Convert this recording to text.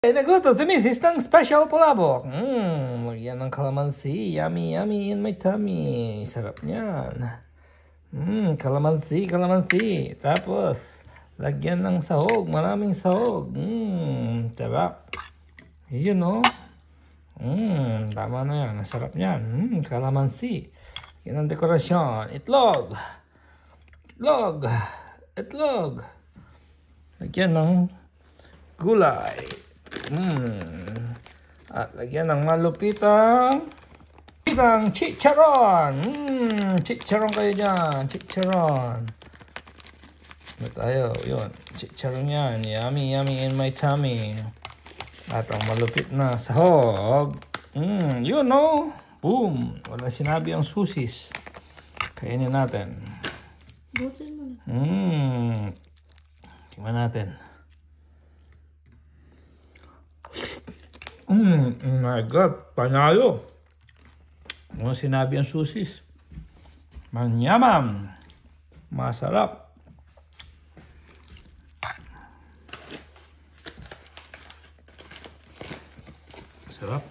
Nagluto si Mrs. ng special palabok. Lagyan ng calamansi. Yummy, yummy in my tummy. Sarap niyan. Calamansi. Tapos, lagyan ng sahog. Maraming sahog. Sarap. Yun, oh. Tama na yan. Sarap niyan. Calamansi. Yan ang dekorasyon. Itlog. Lagyan ng gulay. At lagyan ng malupitang chicharon. Chicharon kayo dyan. Chicharon. Ano tayo? Yun. Chicharon yan. Yummy, yummy in my tummy. At ang malupit na sahog. You know. Boom. Wala sinabi ang susis. Kainin natin. Tingnan natin. My God, panalo. Ano sinabi ang susis? Manyaman. Masarap. Sarap.